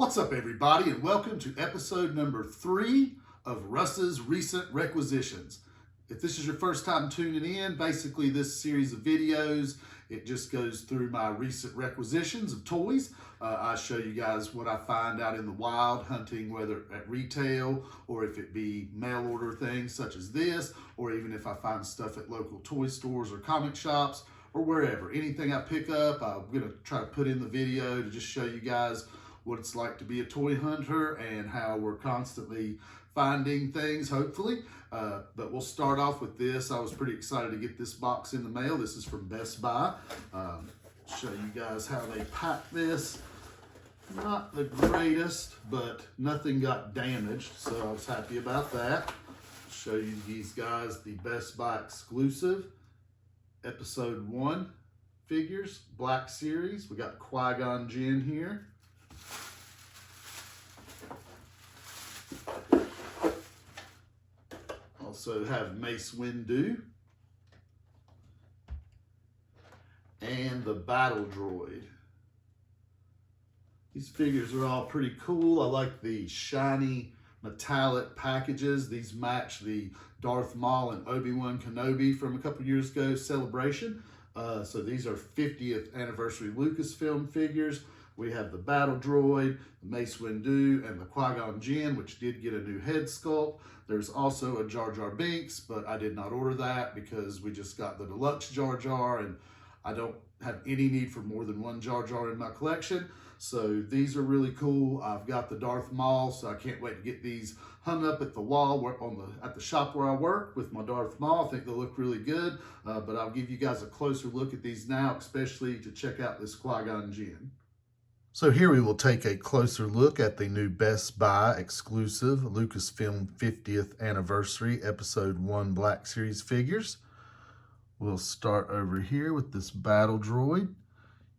What's up, everybody, and welcome to episode number 3 of Russ's Recent Requisitions. If this is your first time tuning in, basically this series of videos, it just goes through my recent requisitions of toys. I show you guys what I find out in the wild, hunting, whether at retail or if it be mail order things such as this, or even if I find stuff at local toy stores or comic shops or wherever. Anything I pick up, I'm gonna try to put in the video to just show you guys what it's like to be a toy hunter and how we're constantly finding things, hopefully. But we'll start off with this. I was pretty excited to get this box in the mail. This is from Best Buy. Show you guys how they pack this. Not the greatest, but nothing got damaged, so I was happy about that. Show you these guys the Best Buy exclusive Episode 1 figures, Black Series. We got Qui-Gon Jinn here. Also have Mace Windu and the Battle Droid. These figures are all pretty cool. I like the shiny metallic packages. These match the Darth Maul and Obi-Wan Kenobi from a couple years ago celebration. So these are 50th anniversary Lucasfilm figures. We have the Battle Droid, the Mace Windu, and the Qui-Gon Jinn, which did get a new head sculpt. There's also a Jar Jar Binks, but I did not order that because we just got the deluxe Jar Jar, and I don't have any need for more than one Jar Jar in my collection. So these are really cool. I've got the Darth Maul, so I can't wait to get these hung up at the wall at the shop where I work with my Darth Maul. I think they'll look really good, but I'll give you guys a closer look at these now, especially to check out this Qui-Gon Jinn. So here we will take a closer look at the new Best Buy exclusive Lucasfilm 50th Anniversary Episode 1 Black Series figures. We'll start over here with this Battle Droid.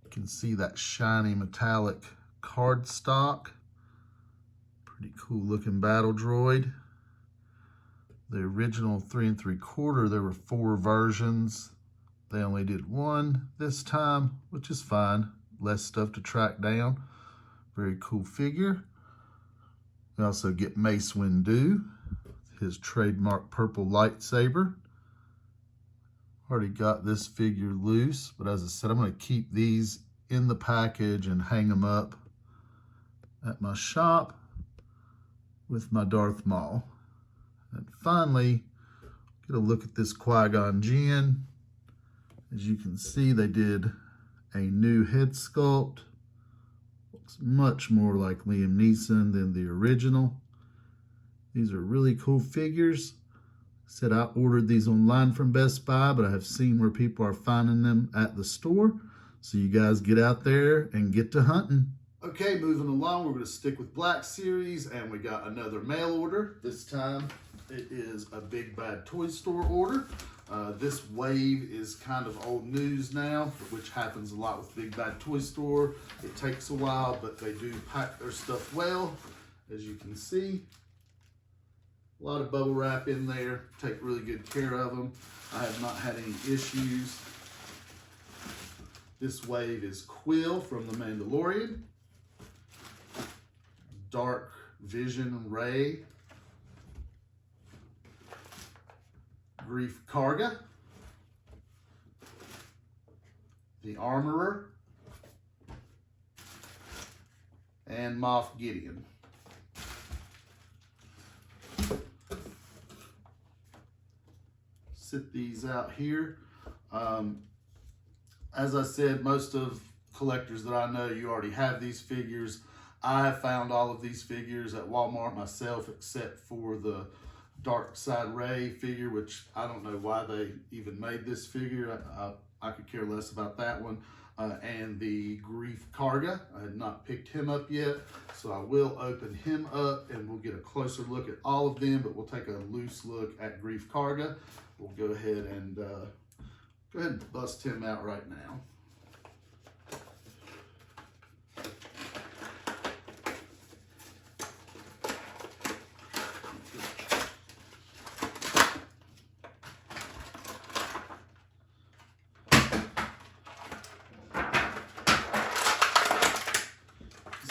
You can see that shiny metallic cardstock. Pretty cool looking Battle Droid. The original 3 3/4, there were 4 versions. They only did 1 this time, which is fine. Less stuff to track down. Very cool figure. We also get Mace Windu, his trademark purple lightsaber. Already got this figure loose, but as I said, I'm going to keep these in the package and hang them up at my shop with my Darth Maul. And finally, get a look at this Qui-Gon Jinn. As you can see, they did a new head sculpt. Looks much more like Liam Neeson than the original. These are really cool figures. Said I ordered these online from Best Buy, but I have seen where people are finding them at the store. So you guys get out there and get to hunting. Okay, moving along, we're going to stick with Black Series, and we got another mail order. This time it is a Big Bad Toy Store order. This wave is kind of old news now, which happens a lot with Big Bad Toy Store. It takes a while, but they do pack their stuff well, as you can see. A lot of bubble wrap in there, take really good care of them. I have not had any issues. This wave is Quill from The Mandalorian, Dark Vision Ray, Greef Karga, the Armorer, and Moff Gideon. Sit these out here. As I said, most of collectors that I know, you already have these figures. I have found all of these figures at Walmart myself, except for the Dark Side Ray figure, which I don't know why they even made this figure. I could care less about that one. And the Greef Karga, I had not picked him up yet, so I will open him up and we'll get a closer look at all of them, but we'll take a loose look at Greef Karga. We'll go ahead and bust him out right now.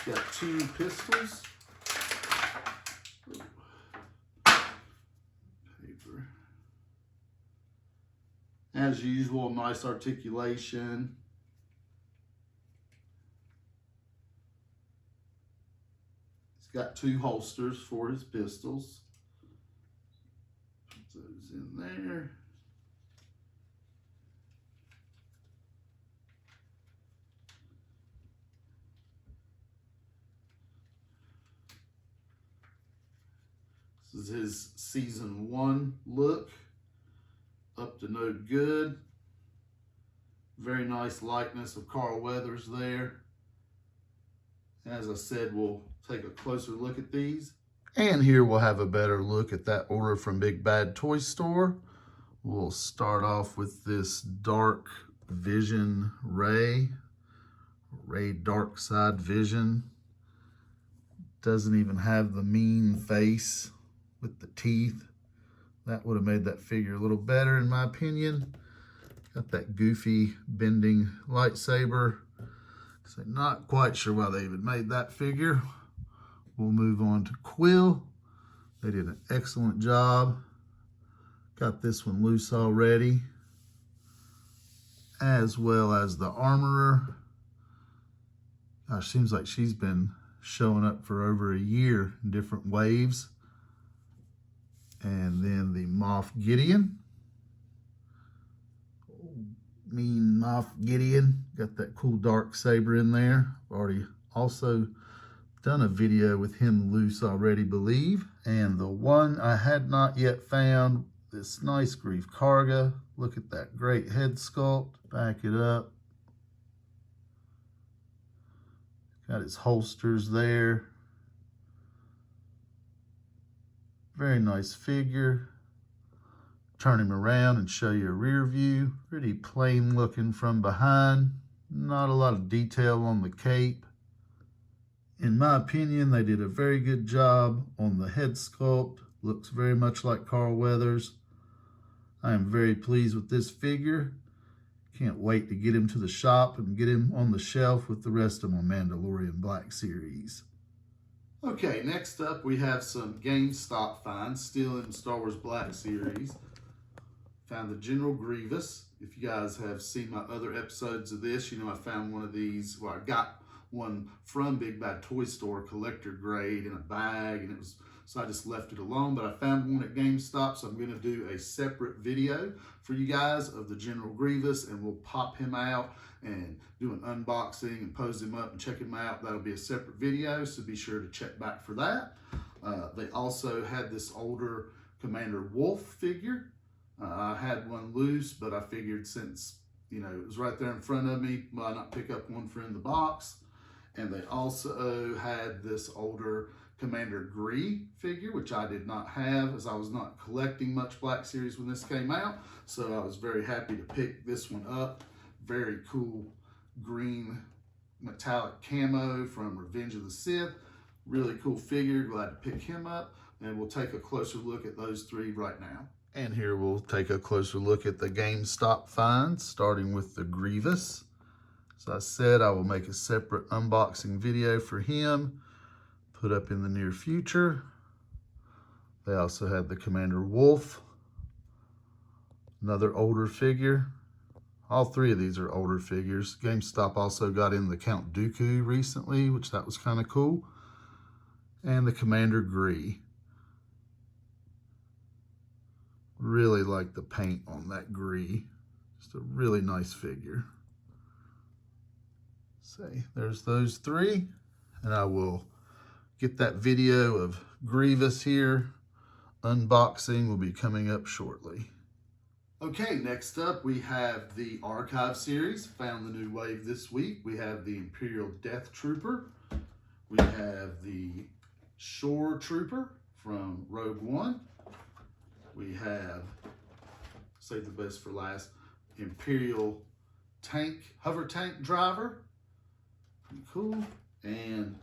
Got 2 2 pistols. Paper. As usual, nice articulation. He's got 2 holsters for his pistols. Put those in there. This is his season 1 look. Up to no good. Very nice likeness of Carl Weathers there. As I said, we'll take a closer look at these. And here we'll have a better look at that order from Big Bad Toy Store. We'll start off with this Dark Vision Ray Dark Side Vision. Doesn't even have the mean face with the teeth. That would have made that figure a little better in my opinion. Got that goofy bending lightsaber. So not quite sure why they even made that figure. We'll move on to Quill. They did an excellent job. Got this one loose already, as well as the Armorer. Gosh, seems like she's been showing up for over a year in different waves. And then the Moff Gideon. Mean Moff Gideon. Got that cool dark saber in there. I've already also done a video with him loose already, believe. And the one I had not yet found, this nice Grief Karga. Look at that great head sculpt. Back it up. Got his holsters there. Very nice figure. Turn him around and show you a rear view. Pretty plain looking from behind. Not a lot of detail on the cape. In my opinion, they did a very good job on the head sculpt. Looks very much like Carl Weathers. I am very pleased with this figure. Can't wait to get him to the shop and get him on the shelf with the rest of my Mandalorian Black series. Okay, next up we have some GameStop finds, still in Star Wars Black series. Found the General Grievous. If you guys have seen my other episodes of this, you know I found one of these. Well, I got one from Big Bad Toy Store, collector grade, in a bag, and it was, so I just left it alone. But I found one at GameStop, so I'm going to do a separate video for you guys of the General Grievous, and we'll pop him out and do an unboxing and pose him up and check him out. That'll be a separate video, so be sure to check back for that. They also had this older Commander Wolf figure. I had one loose, but I figured since, you know, it was right there in front of me, why not pick up one for in the box? And they also had this older Commander Gree figure, which I did not have, as I was not collecting much Black Series when this came out. So I was very happy to pick this one up. Very cool green metallic camo from Revenge of the Sith. Really cool figure. Glad to pick him up. And we'll take a closer look at those three right now. And here we'll take a closer look at the GameStop finds, starting with the Grievous. As I said, I will make a separate unboxing video for him, put up in the near future. They also had the Commander Wolf, another older figure. All three of these are older figures. GameStop also got in the Count Dooku recently, which that was kind of cool. And the Commander Gree. Really like the paint on that Gree. Just a really nice figure. Say, there's those three. And I will get that video of Grievous here. Unboxing will be coming up shortly. Okay, next up we have the Archive series. Found the new wave this week. We have the Imperial Death Trooper. We have the Shore Trooper from Rogue One. We have, save the best for last, Imperial Tank, Hover Tank Driver. Pretty cool. And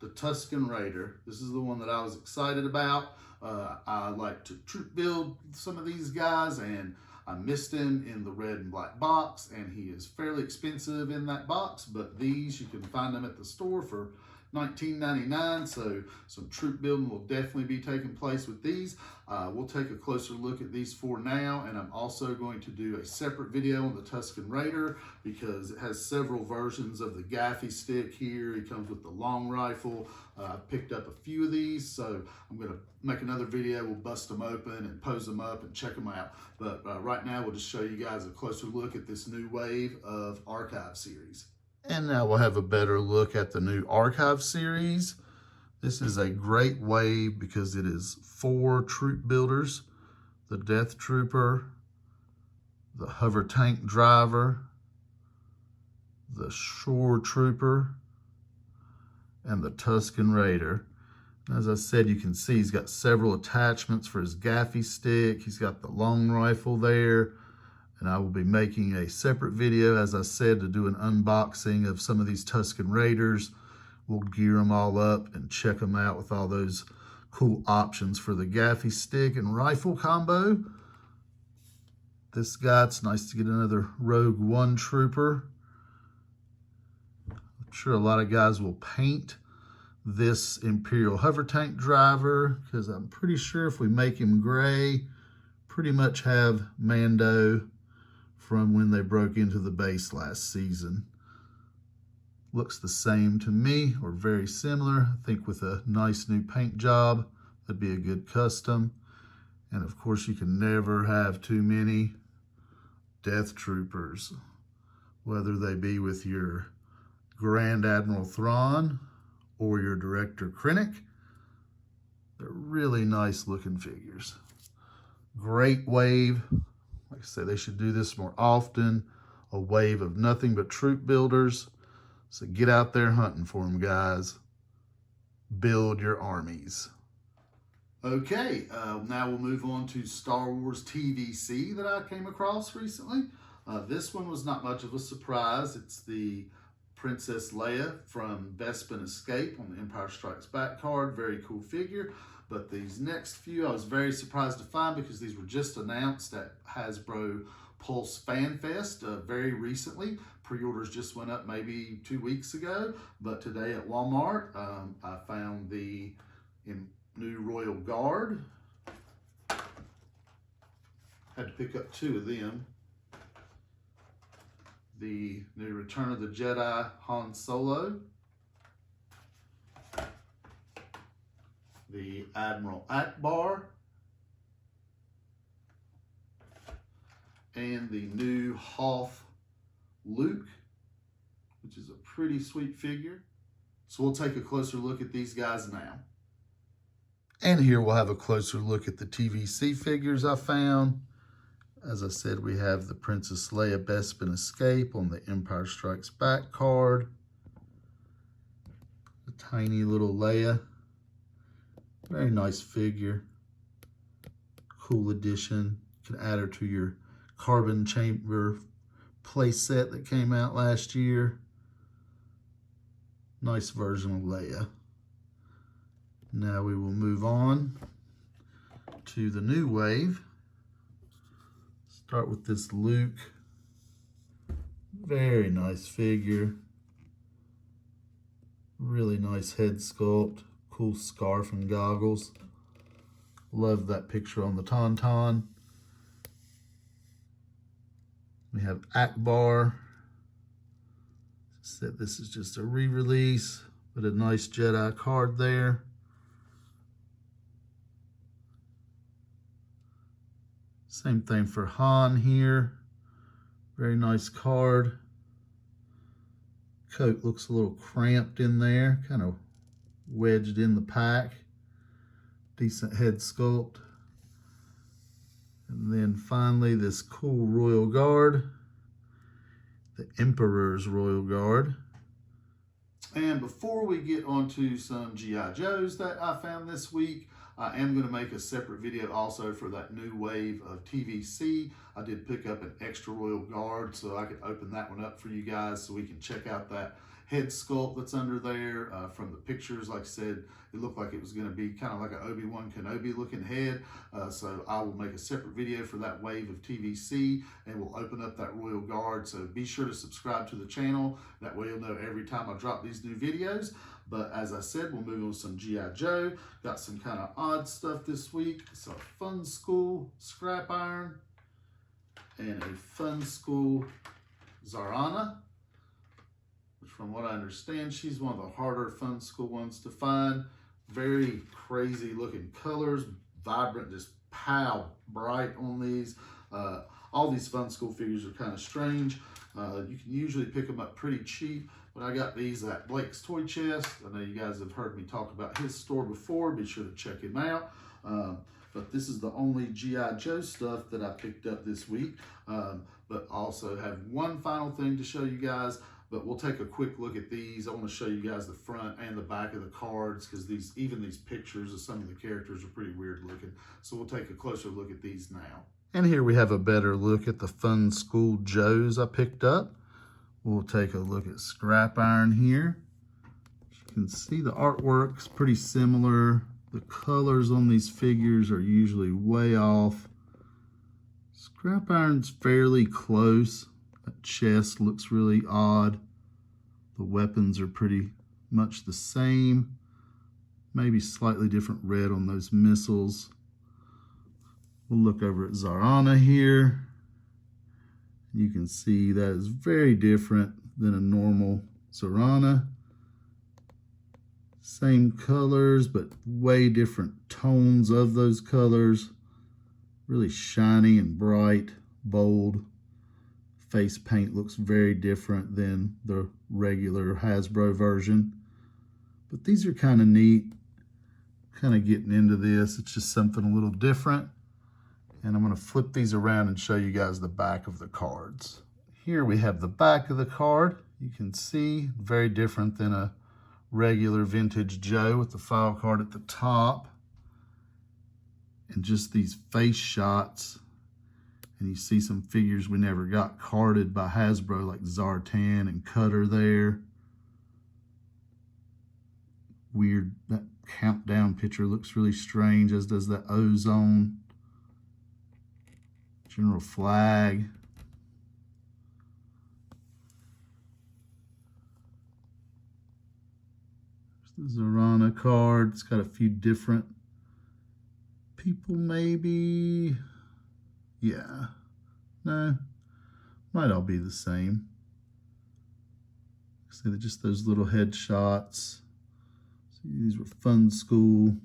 the Tuscan Raider. This is the one that I was excited about. I like to troop build some of these guys, and I missed him in the red and black box, and he is fairly expensive in that box, but these, you can find them at the store for $19.99, so some troop building will definitely be taking place with these. We'll take a closer look at these for now, and I'm also going to do a separate video on the Tuscan Raider because it has several versions of the gaffy stick here. It comes with the long rifle. I picked up a few of these, so I'm going to make another video. We'll bust them open and pose them up and check them out. But right now, we'll just show you guys a closer look at this new wave of Archive series. And now we'll have a better look at the new Archive series. This is a great wave because it is 4 troop builders: the Death Trooper, the Hover Tank Driver, the Shore Trooper, and the Tuscan Raider. As I said, you can see he's got several attachments for his gaffy stick. He's got the long rifle there. And I will be making a separate video, as I said, to do an unboxing of some of these Tuscan Raiders. We'll gear them all up and check them out with all those cool options for the gaffy stick and rifle combo. This guy, it's nice to get another Rogue One Trooper. I'm sure a lot of guys will paint this Imperial Hover Tank Driver because I'm pretty sure if we make him gray, pretty much have Mando from when they broke into the base last season. Looks the same to me, or very similar. I think with a nice new paint job, that'd be a good custom. And of course, you can never have too many Death Troopers, whether they be with your Grand Admiral Thrawn or your Director Krennic. They're really nice looking figures. Great wave. Like I said, they should do this more often. A wave of nothing but troop builders. So get out there hunting for them, guys. Build your armies. Okay, now we'll move on to Star Wars TVC that I came across recently. This one was not much of a surprise. It's the Princess Leia from Bespin Escape on the Empire Strikes Back card. Very cool figure. But these next few I was very surprised to find because these were just announced at Hasbro Pulse Fan Fest very recently. Pre-orders just went up maybe 2 weeks ago. But today at Walmart, I found the new Royal Guard. Had to pick up 2 of them. The new Return of the Jedi Han Solo. The Admiral Akbar, and the new Hoth Luke, which is a pretty sweet figure. So we'll take a closer look at these guys now. And here we'll have a closer look at the TVC figures I found. As I said, we have the Princess Leia Bespin Escape on the Empire Strikes Back card. The tiny little Leia. Very nice figure. Cool addition. You can add her to your carbon chamber play set that came out last year. Nice version of Leia. Now we will move on to the new wave. Start with this Luke. Very nice figure. Really nice head sculpt. Cool scarf and goggles. Love that picture on the Tauntaun. We have Akbar. Said this is just a re-release, but a nice Jedi card there. Same thing for Han here. Very nice card. Coat looks a little cramped in there, kind of wedged in the pack. Decent head sculpt. And then finally this cool Royal Guard, the Emperor's Royal Guard. And before we get onto some G.I. Joes that I found this week, I am going to make a separate video also for that new wave of TVC. I did pick up an extra Royal Guard, so I could open that one up for you guys so we can check out that head sculpt that's under there. From the pictures, like I said, it looked like it was going to be kind of like an Obi-Wan Kenobi looking head. So I will make a separate video for that wave of TVC, and we'll open up that Royal Guard. So be sure to subscribe to the channel. That way you'll know every time I drop these new videos. But as I said, we'll move on to some G.I. Joe. Got some kind of odd stuff this week. So FUNSKOOL Scrap Iron and a FUNSKOOL Zarana, which from what I understand, she's one of the harder FUNSKOOL ones to find. Very crazy looking colors, vibrant, just pow bright on these. All these FUNSKOOL figures are kind of strange. You can usually pick them up pretty cheap, but I got these at Blake's Toy Chest. I know you guys have heard me talk about his store before. Be sure to check him out. But this is the only G.I. Joe stuff that I picked up this week. But also have one final thing to show you guys, but we'll take a quick look at these. I want to show you guys the front and the back of the cards, because even these pictures of some of the characters are pretty weird looking. So we'll take a closer look at these now. And here we have a better look at the FUNSKOOL Joes I picked up. We'll take a look at Scrap Iron here. You can see the artwork's pretty similar. The colors on these figures are usually way off. Scrap Iron's fairly close. That chest looks really odd. The weapons are pretty much the same. Maybe slightly different red on those missiles. We'll look over at Zarana here. You can see that is very different than a normal Zarana. Same colors, but way different tones of those colors. Really shiny and bright, bold. Face paint looks very different than the regular Hasbro version. But these are kind of neat. Kind of getting into this. It's just something a little different. And I'm going to flip these around and show you guys the back of the cards. Here we have the back of the card. You can see very different than a regular vintage Joe with the file card at the top. And just these face shots. And you see some figures we never got carded by Hasbro, like Zartan and Cutter there. Weird, that countdown picture looks really strange, as does that Ozone. General Flag. There's the Zarana card. It's got a few different people, maybe. Yeah. No. Might all be the same. So just those little headshots. See, these were FUNSKOOL.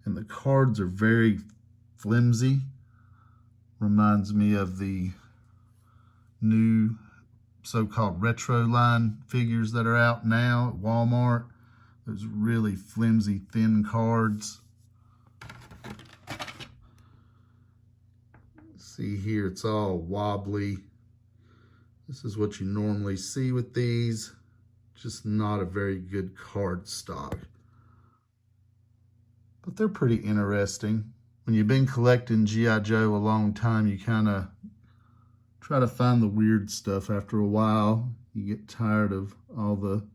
And the cards are very flimsy. Reminds me of the new so-called retro line figures that are out now at Walmart. Those really flimsy, thin cards. See here, it's all wobbly. This is what you normally see with these. Just not a very good card stock. But they're pretty interesting. When you've been collecting G.I. Joe a long time, you kind of try to find the weird stuff after a while. You get tired of all the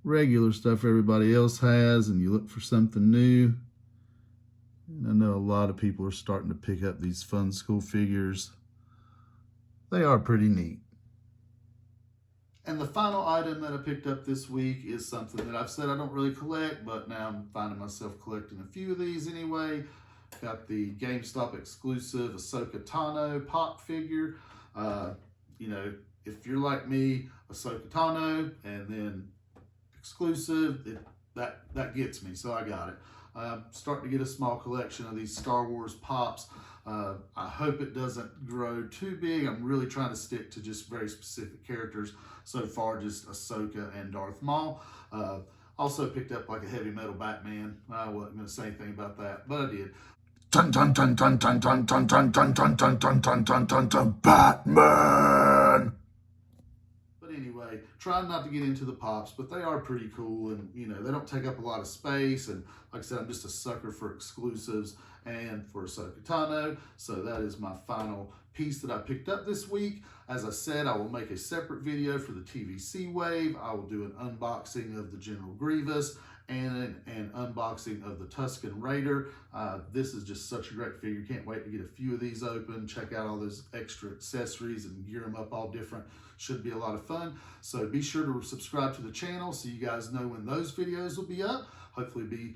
regular stuff everybody else has, and you look for something new. And I know a lot of people are starting to pick up these FUNSKOOL figures. They are pretty neat. And the final item that I picked up this week is something that I've said I don't really collect, but now I'm finding myself collecting a few of these anyway. Got the GameStop exclusive Ahsoka Tano pop figure. You know, if you're like me, Ahsoka Tano, and then exclusive, that gets me, so I got it. I'm starting to get a small collection of these Star Wars pops. I hope it doesn't grow too big. I'm really trying to stick to just very specific characters. So far, just Ahsoka and Darth Maul. Also picked up like a heavy metal Batman. I wasn't going to say anything about that, but I did. Dun dun dun dun dun dun dun dun dun dun dun dun dun dun dun dun Batman. But anyway, trying not to get into the pops, but they are pretty cool, and you know, they don't take up a lot of space, and like I said, I'm just a sucker for exclusives and for Ahsoka Tano. So that is my final piece that I picked up this week. As I said, I will make a separate video for the TVC wave. I will do an unboxing of the General Grievous and an unboxing of the Tuscan Raider. This is just such a great figure. Can't wait to get a few of these open, check out all those extra accessories and gear them up all different. Should be a lot of fun. So be sure to subscribe to the channel so you guys know when those videos will be up. Hopefully be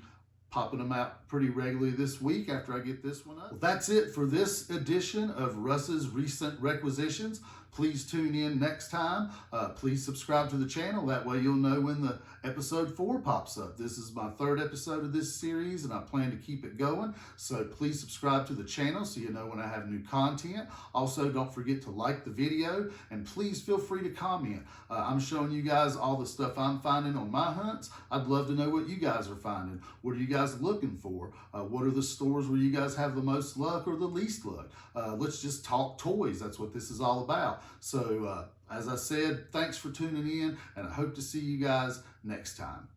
popping them out pretty regularly this week after I get this one up. Well, that's it for this edition of Russ's Recent Requisitions. Please tune in next time. Please subscribe to the channel. That way you'll know when the episode 4 pops up. This is my 3rd episode of this series and I plan to keep it going. So please subscribe to the channel so you know when I have new content. Also, don't forget to like the video and please feel free to comment. I'm showing you guys all the stuff I'm finding on my hunts. I'd love to know what you guys are finding. What are you guys looking for? What are the stores where you guys have the most luck or the least luck? Let's just talk toys. That's what this is all about. So as I said, thanks for tuning in and I hope to see you guys next time.